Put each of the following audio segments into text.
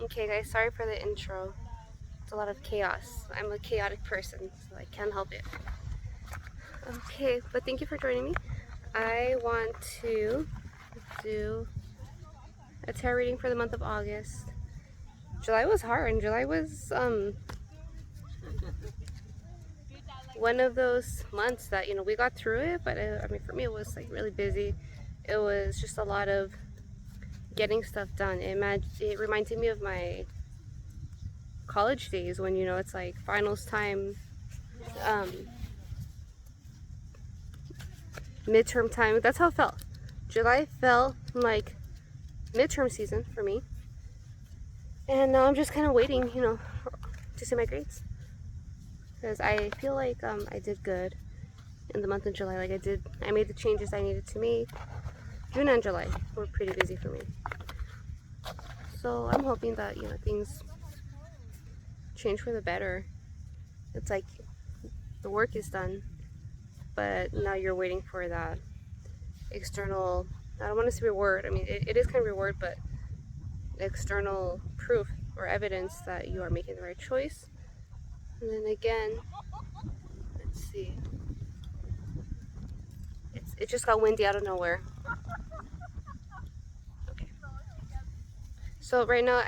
Okay guys, sorry for the intro. It's a lot of chaos. I'm a chaotic person, so I can't help it. Okay, but thank you for joining me. I want to do a tarot reading for the month of August. July was hard, and July was one of those months that we got through it, but I mean for me it was like really busy. It was just a lot of getting stuff done. It reminded me of my college days when it's like finals time, um, midterm time. That's how it felt. July felt like midterm season for me, and now I'm just kind of waiting, to see my grades because I feel like I did good in the month of July. Like I made the changes I needed to make. June and July were pretty busy for me, so I'm hoping that things change for the better. It's like the work is done, but now you're waiting for that external, I don't want to say reward. I mean, it is kind of reward, but external proof or evidence that you are making the right choice. And then again, let's see. It just got windy out of nowhere. Okay. So right now,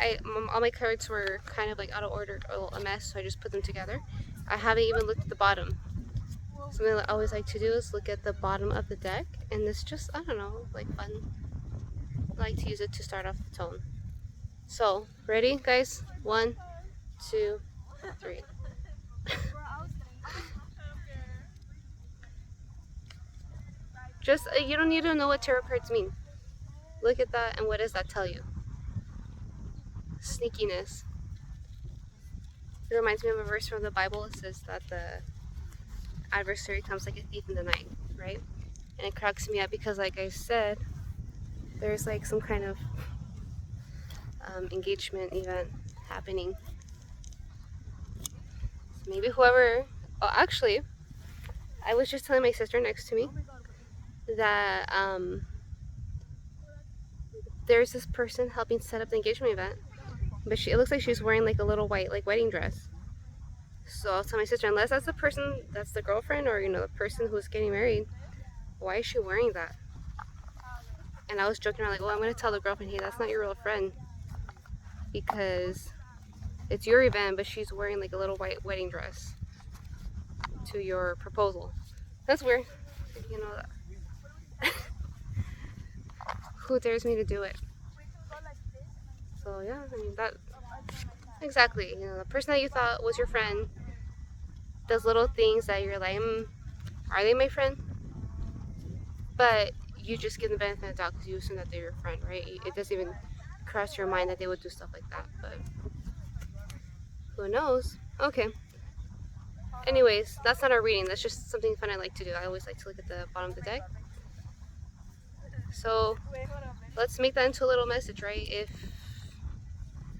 all my cards were kind of like out of order, a mess, so I just put them together. I haven't even looked at the bottom. Something I always like to do is look at the bottom of the deck, and it's just, I don't know, like fun. I like to use it to start off the tone. So, ready, guys? 1, 2, 3. Just, you don't need to know what tarot cards mean. Look at that, and what does that tell you? Sneakiness. It reminds me of a verse from the Bible. It says that the adversary comes like a thief in the night, right? And it cracks me up because, like I said, there's like some kind of engagement event happening. So maybe whoever, oh, actually, I was just telling my sister next to me that there's this person helping set up the engagement event, but it looks like she's wearing like a little white like wedding dress. So I'll tell my sister, unless that's the person, that's the girlfriend, or the person who's getting married, why is she wearing that? And I was joking around like, well, I'm gonna tell the girlfriend, hey, that's not your real friend, because it's your event, but she's wearing like a little white wedding dress to your proposal. That's weird. Who dares me to do it? So yeah, I mean that exactly. The person that you thought was your friend does little things that you're like, are they my friend? But you just give them the benefit of the doubt because you assume that they're your friend, right? It doesn't even cross your mind that they would do stuff like that, but who knows? Okay. Anyways, that's not our reading. That's just something fun I like to do. I always like to look at the bottom of the deck. So let's make that into a little message, right? If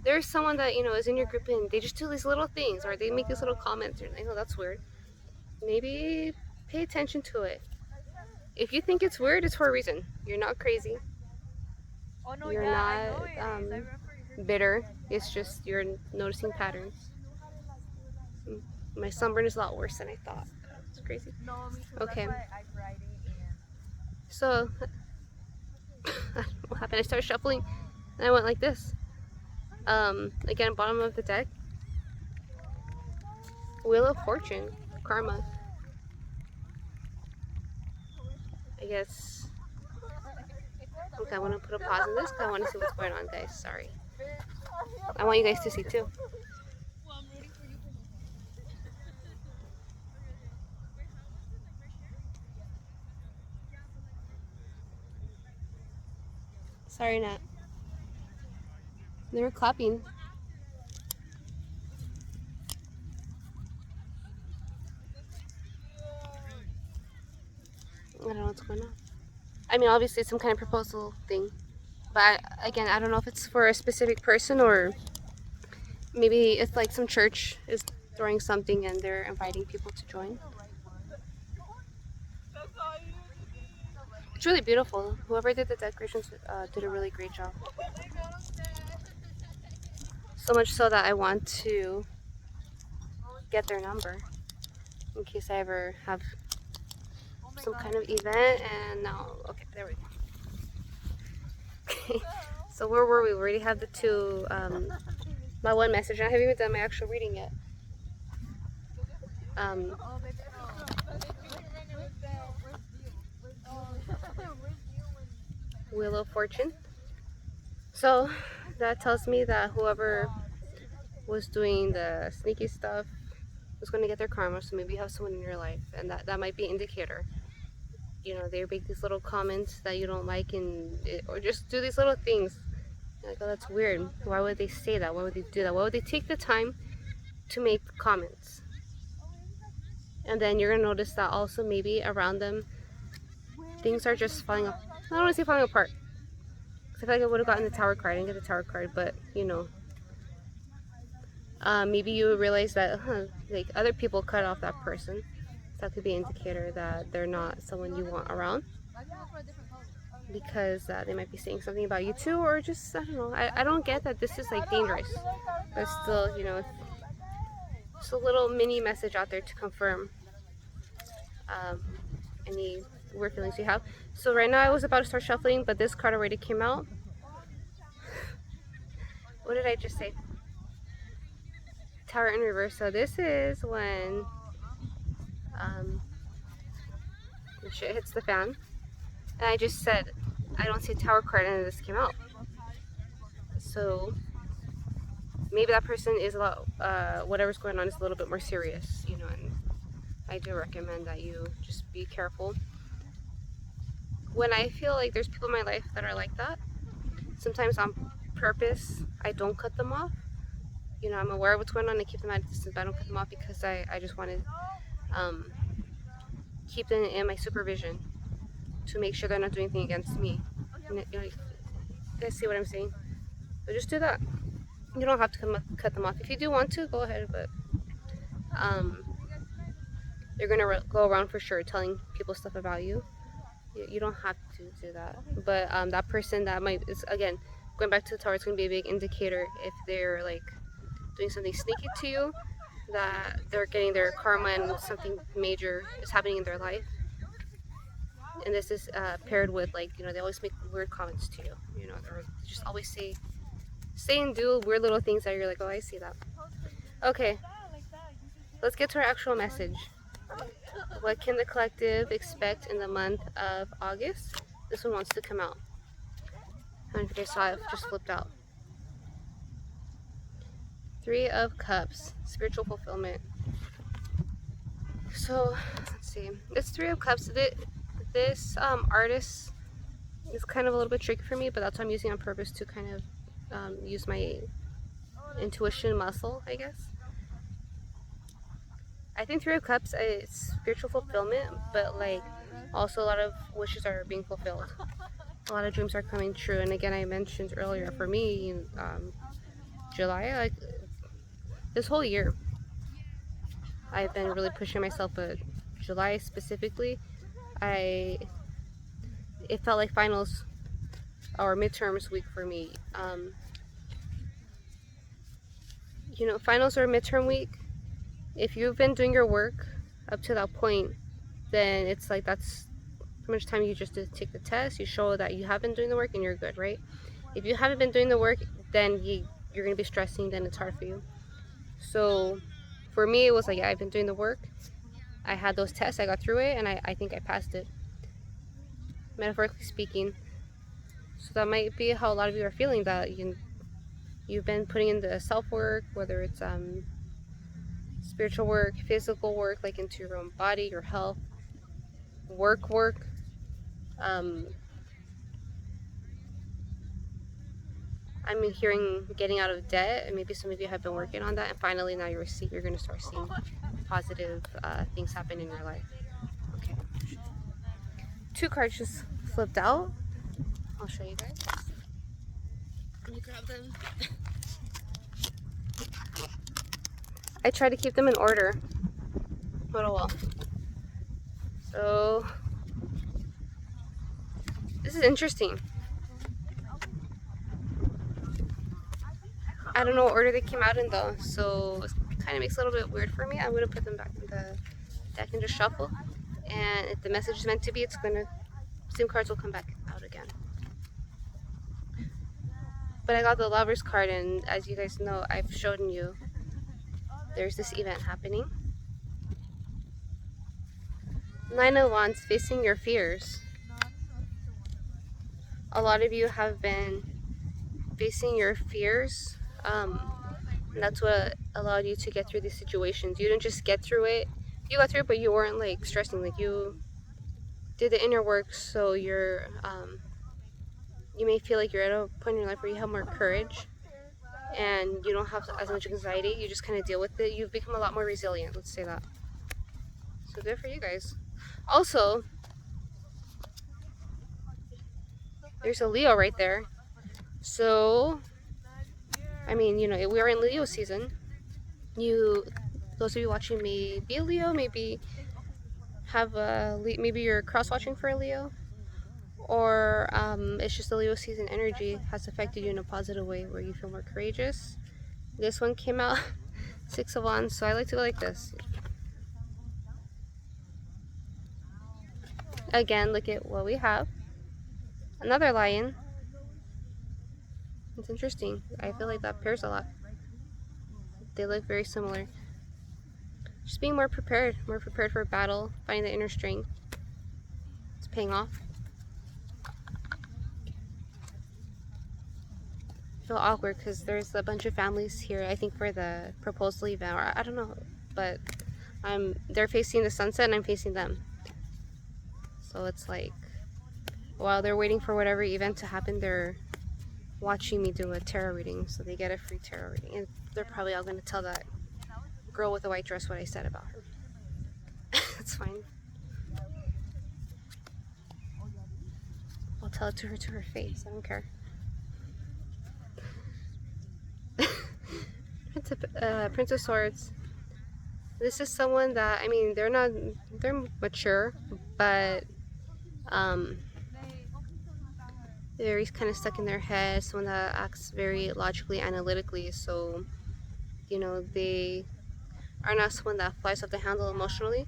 there's someone that is in your group and they just do these little things, or they make these little comments, and I know that's weird, maybe pay attention to it. If you think it's weird, it's for a reason. You're not crazy. You're not bitter. It's just you're noticing patterns. My sunburn is a lot worse than I thought. It's crazy. Okay. So what happened? I started shuffling and I went like this. Again, bottom of the deck. Wheel of Fortune. Karma. I guess. Okay, I want to put a pause on this because I want to see what's going on, guys. Sorry. I want you guys to see too. Sorry, Nat. They were clapping. I don't know what's going on. I mean, obviously, it's some kind of proposal thing. But again, I don't know if it's for a specific person or maybe it's like some church is throwing something and they're inviting people to join. It's really beautiful. Whoever did the decorations did a really great job. So much so that I want to get their number in case I ever have some kind of event. And now, okay, there we go. Okay, so where were we? We already have the two, my one message. I haven't even done my actual reading yet. Wheel of Fortune. So that tells me that whoever was doing the sneaky stuff was going to get their karma. So maybe you have someone in your life, and that might be an indicator. You know, they make these little comments that you don't like, or just do these little things. You're like, oh, that's weird. Why would they say that? Why would they do that? Why would they take the time to make comments? And then you're gonna notice that also maybe around them things are just falling apart. I don't want to say falling apart, because I feel like I would have gotten the Tower card. I didn't get the Tower card, but you know, maybe you realize that like other people cut off that person. So that could be an indicator that they're not someone you want around, because they might be saying something about you too, or just, I don't know. I don't get that this is like dangerous, but still, you know, just a little mini message out there to confirm any weird feelings you have. So right now I was about to start shuffling, but this card already came out. What did I just say? Tower in reverse. So this is when the shit hits the fan. And I just said I don't see a Tower card, and this came out. So maybe that person is a lot, whatever's going on is a little bit more serious, you know, and I do recommend that you just be careful. When I feel like there's people in my life that are like that, sometimes on purpose, I don't cut them off. You know, I'm aware of what's going on and keep them at a distance, but I don't cut them off because I just want to keep them in my supervision to make sure they're not doing anything against me. You guys see what I'm saying? So just do that. You don't have to cut them off. If you do want to, go ahead, but they're gonna go around for sure telling people stuff about you. You don't have to do that. But that person that is, again, going back to the Tower, it's gonna be a big indicator if they're like doing something sneaky to you, that they're getting their karma and something major is happening in their life. And this is paired with, like, you know, they always make weird comments to you. You know, they just always say and do weird little things that you're like, oh, I see that. Okay, let's get to our actual message. What can the collective expect in the month of August? This one wants to come out. I don't know if you guys saw it, just flipped out. 3 of Cups, spiritual fulfillment. So, let's see. It's 3 of Cups. This artist is kind of a little bit tricky for me, but that's what I'm using on purpose to kind of use my intuition muscle, I guess. I think 3 of Cups is spiritual fulfillment, but like also a lot of wishes are being fulfilled. A lot of dreams are coming true. And again, I mentioned earlier, for me, July, like this whole year, I've been really pushing myself, but July specifically, it felt like finals or midterms week for me. You know, finals or midterm week, if you've been doing your work up to that point, then it's like that's how much time you just to take the test. You show that you have been doing the work and you're good, right? If you haven't been doing the work, then you're gonna be stressing, then it's hard for you. So for me, it was like, yeah, I've been doing the work. I had those tests, I got through it, and I think I passed it, metaphorically speaking. So that might be how a lot of you are feeling, that you've been putting in the self-work, whether it's spiritual work, physical work, like into your own body, your health, work. I'm hearing getting out of debt, and maybe some of you have been working on that, and finally now you're going to start seeing positive things happen in your life. Okay. 2 cards just flipped out. I'll show you guys. Can you grab them? I try to keep them in order, but oh well. So this is interesting. I don't know what order they came out in though, so it kind of makes it a little bit weird for me. I'm gonna put them back in the deck and just shuffle. And if the message is meant to be, it's gonna, same cards will come back out again. But I got the Lovers card, and as you guys know, I've shown you there's this event happening. Nine of Wands, facing your fears. A lot of you have been facing your fears. And that's what allowed you to get through these situations. You didn't just get through it. You got through it, but you weren't like stressing. Like, you did the inner work, so you're you may feel like you're at a point in your life where you have more courage and you don't have as much anxiety. You just kind of deal with it. You've become a lot more resilient, let's say that. So good for you guys. Also, there's a Leo right there. So, I mean, you know, we are in Leo season. Those of you watching may be a Leo, maybe have maybe you're cross-watching for a Leo, or it's just the Leo season energy has affected you in a positive way where you feel more courageous. This one came out Six of Wands, so I like to go like this. Again, look at what we have. Another Lion. It's interesting. I feel like that pairs a lot. They look very similar. Just being more prepared for battle, finding the inner strength. It's paying off. I feel awkward because there's a bunch of families here, I think for the proposal event, or I don't know, but they're facing the sunset and I'm facing them. So it's like, while they're waiting for whatever event to happen, they're watching me do a tarot reading, so they get a free tarot reading. And they're probably all going to tell that girl with the white dress what I said about her. It's fine. I'll tell it to her face. I don't care. Prince of Swords. This is someone that, I mean, they're mature, but they're very kind of stuck in their head. Someone that acts very logically, analytically. So, you know, they are not someone that flies off the handle emotionally.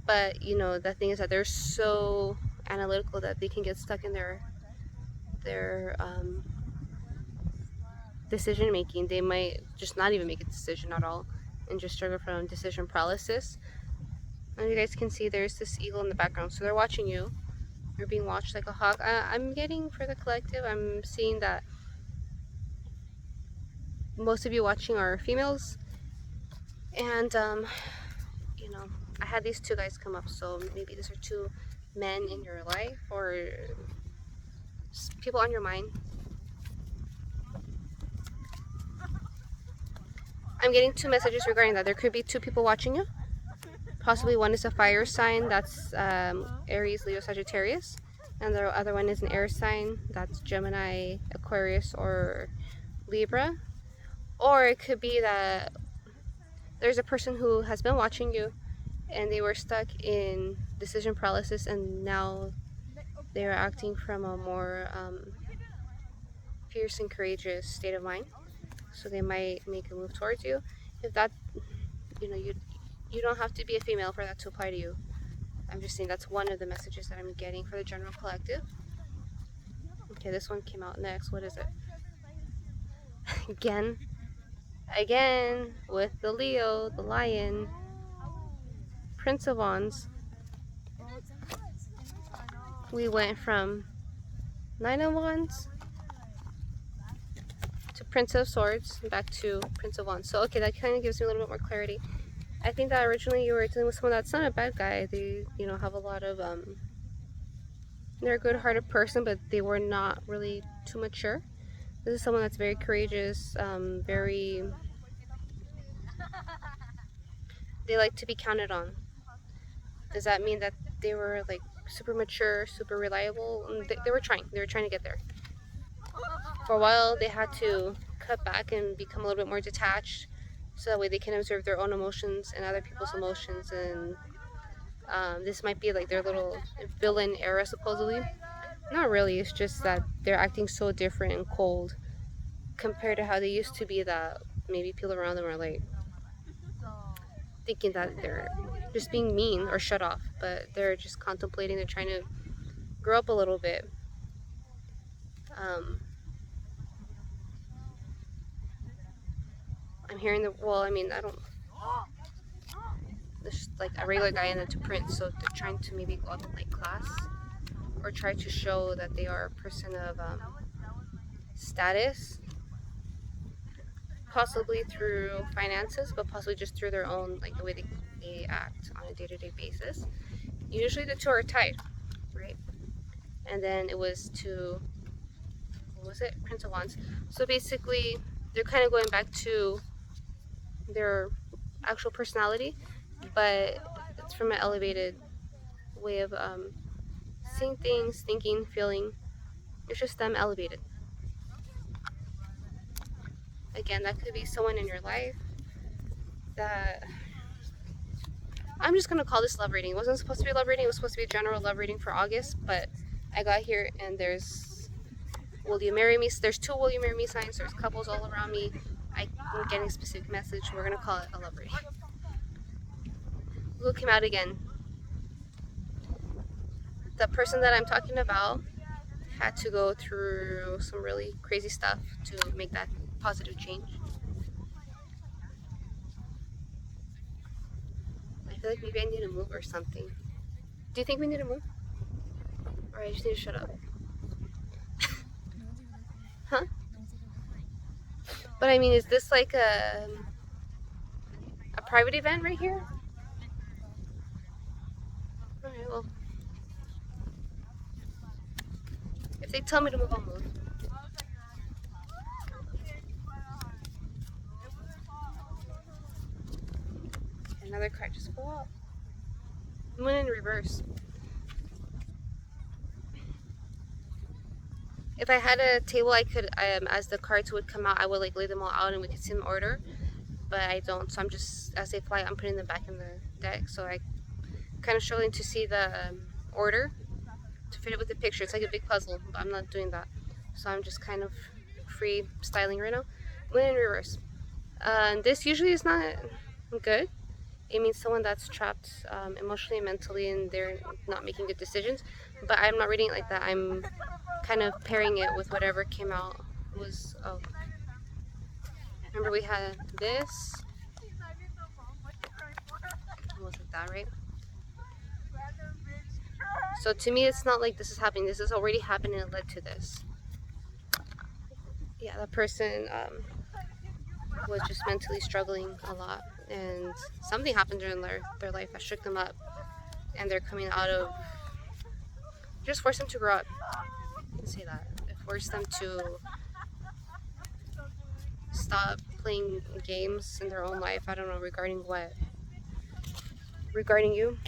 But, you know, the thing is that they're so analytical that they can get stuck in their decision making. They might just not even make a decision at all and just struggle from decision paralysis. And you guys can see there's this eagle in the background, so they're watching you. You're being watched like a hawk. I'm getting, for the collective, I'm seeing that most of you watching are females, and you know, I had these two guys come up, so maybe these are two men in your life or people on your mind. I'm getting two messages regarding that. There could be two people watching you. Possibly one is a fire sign, that's Aries, Leo, Sagittarius. And the other one is an air sign, that's Gemini, Aquarius, or Libra. Or it could be that there's a person who has been watching you and they were stuck in decision paralysis, and now they're acting from a more fierce and courageous state of mind. So they might make a move towards you. If that, you know, you don't have to be a female for that to apply to you. I'm just saying that's one of the messages that I'm getting for the general collective. Okay, this one came out next. What is it? Again, with the Leo, the Lion, Prince of Wands. We went from Nine of Wands to Prince of Swords, back to Prince of Wands. So, okay, that kind of gives me a little bit more clarity. I think that originally you were dealing with someone that's not a bad guy. They, you know, have a lot of, they're a good-hearted person, but they were not really too mature. This is someone that's very courageous, they like to be counted on. Does that mean that they were like super mature, super reliable? They were trying to get there. For a while, they had to cut back and become a little bit more detached, so that way they can observe their own emotions and other people's emotions. And this might be like their little villain era, supposedly. Not really, it's just that they're acting so different and cold compared to how they used to be, that maybe people around them are like thinking that they're just being mean or shut off, but they're just contemplating, they're trying to grow up a little bit. I'm hearing I don't, there's like a regular guy in it to print, so they're trying to maybe go up in like class or try to show that they are a person of status, possibly through finances, but possibly just through their own, like the way they act on a day-to-day basis. Usually the two are tied, right? And then it was to, what was it? Prince of Wands. So basically, they're kind of going back to their actual personality, but it's from an elevated way of seeing things, thinking, feeling. It's just them elevated. Again, that could be someone in your life that, I'm just gonna call this love reading. It wasn't supposed to be a love reading, it was supposed to be a general love reading for August, but I got here and there's will you marry me? There's two will you marry me signs, there's couples all around me. I'm getting a specific message. We're gonna call it a love reading. Look him out again. The person that I'm talking about had to go through some really crazy stuff to make that positive change. I feel like maybe I need to move or something. Do you think we need to move? Or I just need to shut up? Huh? But I mean, is this like a private event right here? Alright, well, if they tell me to move, I'll move. Another card just fell out. Moon in reverse. If I had a table, I could, as the cards would come out, I would like lay them all out and we could see them in order. But I don't, so I'm just, as they fly, I'm putting them back in the deck. So I kind of struggling to see the order to fit it with the picture. It's like a big puzzle, but I'm not doing that. So I'm just kind of free styling right now. Moon in reverse. This usually is not good. It means someone that's trapped emotionally and mentally, and they're not making good decisions. But I'm not reading it like that. I'm kind of pairing it with whatever came out. It was, oh, remember we had this. It was like that, right? So to me, it's not like this is happening. This has already happened and it led to this. Yeah, that person was just mentally struggling a lot, and something happened during their life that shook them up, and they're coming out of, just forced them to grow up. I can say that. It forced them to stop playing games in their own life. I don't know, regarding what? Regarding you?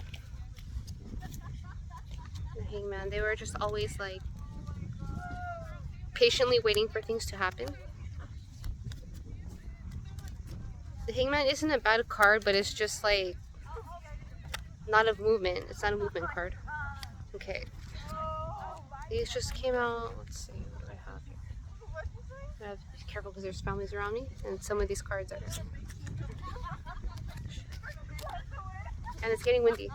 The Hangman. They were just always like patiently waiting for things to happen. The Hangman isn't a bad card, but it's just like not a movement. It's not a movement card. Okay. These just came out. Let's see. What do I have here? I have to be careful because there's families around me, and some of these cards are. And it's getting windy.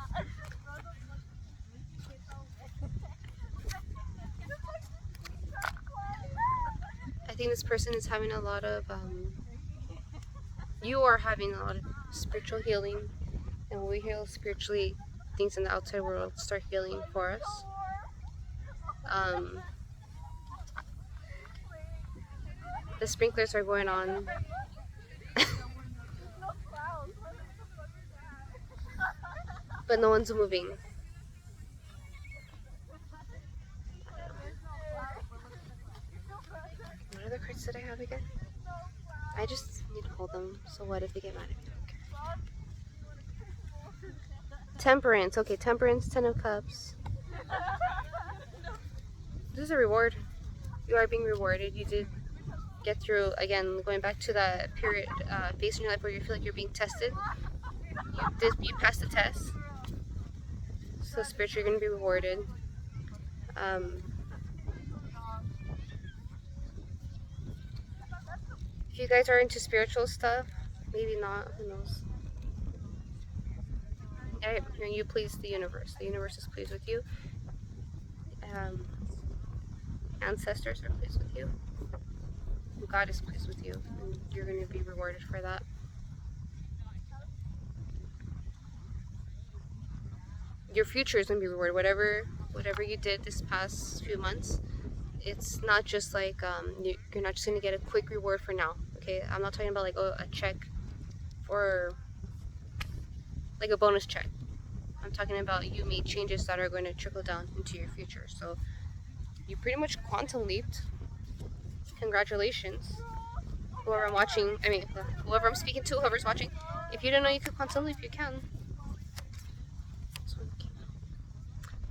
I think this person is having a lot of. You are having a lot of spiritual healing, and when we heal spiritually, things in the outside world start healing for us. The sprinklers are going on. But no one's moving. What other cards did I have again? I just need to hold them. So what if they get mad at me? Okay. Temperance. Okay, Temperance, 10 of Cups. This is a reward. You are being rewarded. You did get through, again, going back to that period, phase in your life where you feel like you're being tested. You passed the test. So spiritually, you're going to be rewarded. If you guys are into spiritual stuff, maybe not, who knows. You please the universe. The universe is pleased with you. Ancestors are pleased with you. God is pleased with you, and you're going to be rewarded for that. Your future is going to be rewarded. Whatever you did this past few months, it's not just like you're not just going to get a quick reward for now. Okay, I'm not talking about like a check or like a bonus check. I'm talking about you made changes that are going to trickle down into your future. So you pretty much quantum leaped. Congratulations. Whoever I'm watching, whoever I'm speaking to, whoever's watching, if you didn't know you could quantum leap, you can.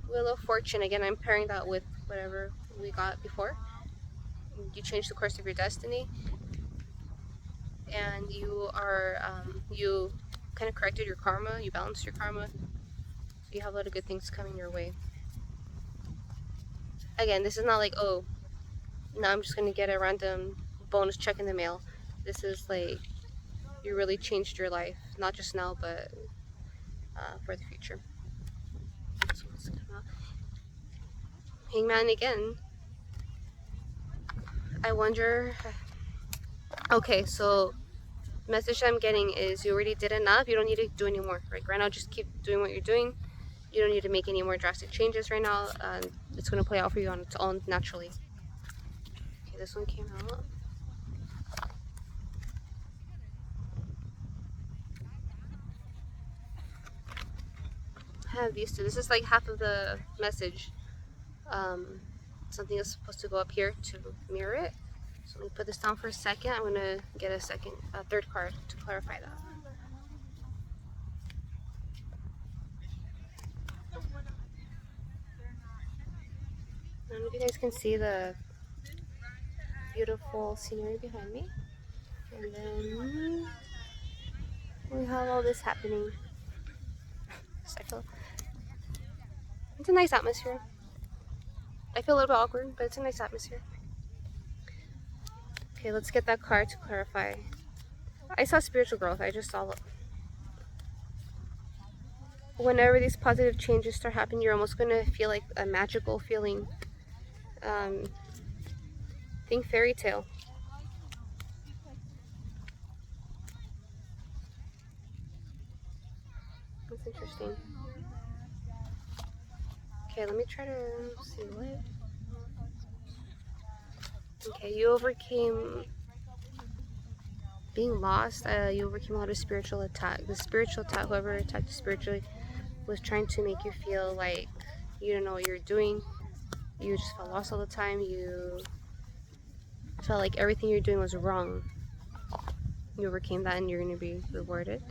Wheel of Fortune, again, I'm pairing that with whatever we got before. You changed the course of your destiny, and you are, you kind of corrected your karma, you balanced your karma, so you have a lot of good things coming your way. Again, this is not like, oh, now I'm just going to get a random bonus check in the mail. This is like, you really changed your life, not just now, but for the future. Hangman again. I wonder. Okay, so the message I'm getting is you already did enough. You don't need to do any more. Right now, just keep doing what you're doing. You don't need to make any more drastic changes right now. It's going to play out for you on its own naturally. Okay, this one came out. I have these two. This is like half of the message. Something is supposed to go up here to mirror it. So let me put this down for a second. I'm going to get a third card to clarify that. I don't know if you guys can see the beautiful scenery behind me. And then we have all this happening. It's a nice atmosphere. I feel a little bit awkward, but it's a nice atmosphere. Okay, let's get that card to clarify. I saw spiritual growth. I just saw. Whenever these positive changes start happening, you're almost going to feel like a magical feeling. Think fairy tale. That's interesting. Okay, let me try to see what. Okay, you overcame being lost. You overcame a lot of spiritual attack. The spiritual attack, whoever attacked you spiritually, was trying to make you feel like you don't know what you're doing. You just felt lost all the time. You felt like everything you're doing was wrong. You overcame that, and you're going to be rewarded.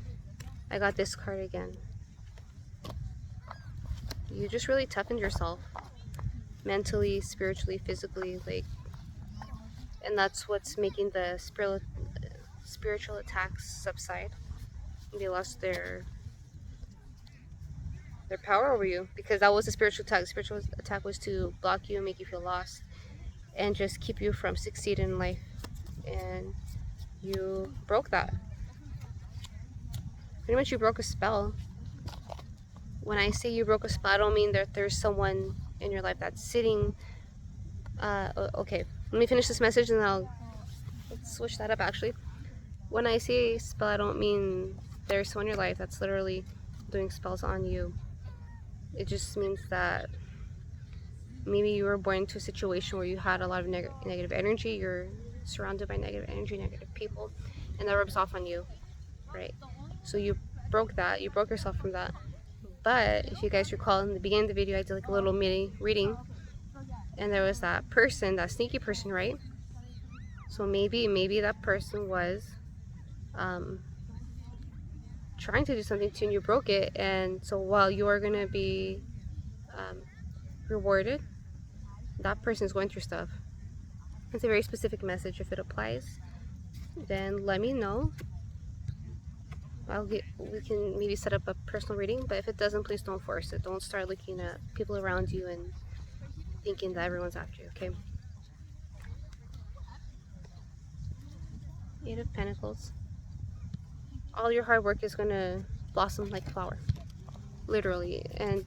I got this card again. You just really toughened yourself mentally, spiritually, physically, like, and that's what's making the spiritual attacks subside. They lost their power over you, because that was a spiritual attack. The spiritual attack was to block you and make you feel lost and just keep you from succeeding in life, and you broke that. Pretty much you broke a spell. When I say you broke a spell, I don't mean that there's someone in your life that's sitting. Okay, let me finish this message and then let's switch that up actually. When I say spell, I don't mean there's someone in your life that's literally doing spells on you. It just means that maybe you were born into a situation where you had a lot of negative energy. You're surrounded by negative energy, negative people, and that rubs off on you, right? So you broke that. You broke yourself from that. But if you guys recall, in the beginning of the video, I did like a little mini reading, and there was that person, that sneaky person, right? So maybe that person was trying to do something to you, and you broke it. And so while you are gonna be rewarded, that person is going through stuff. It's a very specific message. If it applies, then let me know. We can maybe set up a personal reading, but if it doesn't, please don't force it. Don't start looking at people around you and thinking that everyone's after you, okay? Eight of Pentacles. All your hard work is going to blossom like a flower. Literally. And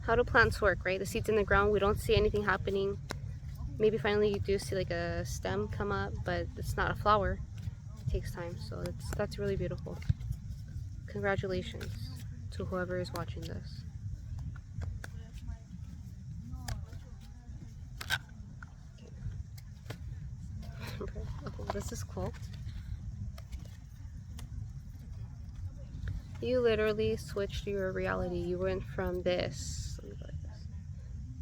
how do plants work, right? The seed's in the ground. We don't see anything happening. Maybe finally you do see like a stem come up, but it's not a flower. It takes time. So that's really beautiful. Congratulations to whoever is watching this. Oh, this is cool. You literally switched your reality. You went from this, let me go like this,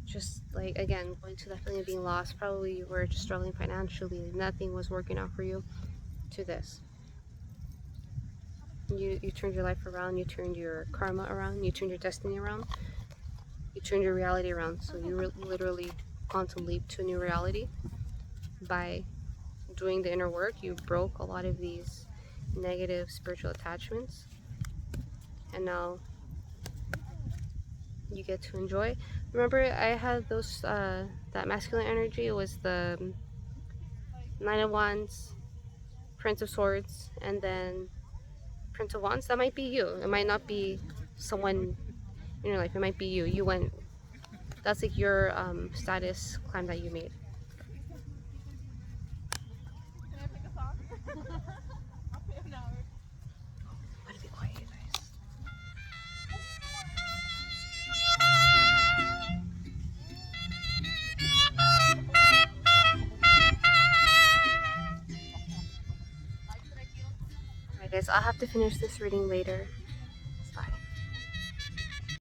just like, again, going to that feeling of being lost. Probably you were just struggling financially. Nothing was working out for you, to this. You turned your life around. You turned your karma around. You turned your destiny around. You turned your reality around. So you literally quantum leap to a new reality by doing the inner work. You broke a lot of these negative spiritual attachments, and now you get to enjoy. Remember, I had those that masculine energy. It was the Nine of Wands, Prince of Swords, and then Prince of Wands. That might be you. It might not be someone in your life. It might be you. You went, that's like your status climb that you made. I'm gonna be quiet, you guys. Alright guys, I'll have to finish this reading later.